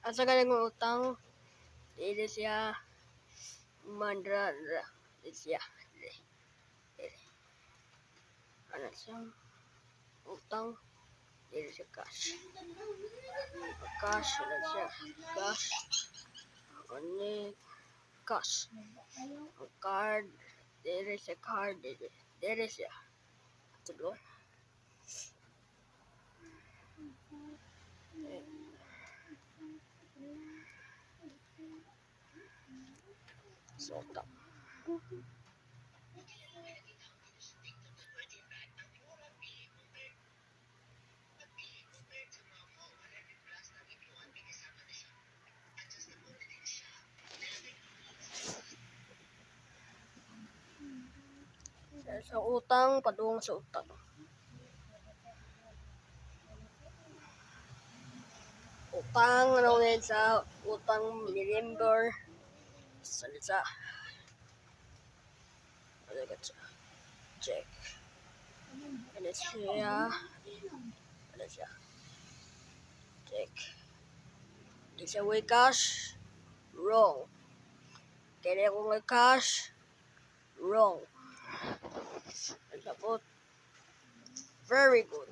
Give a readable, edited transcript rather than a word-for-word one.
Asa galing mo utang? Dili siya mandra. Dili siya. Ano siya? Utang. Dili siya cash. Cash na siya. Cash. Ano cash. Ang card. Dili siya card. Dili siya. Tulo. So, utang. Sa utang, padung sa utang. Utang, ano ulit sa utang November. Salita. Ano ka siya? Check. Ano siya? Ano siya? Check. Di siya way cash. Wrong. Kaya kung may cash. Wrong. Ang sabot. Very good.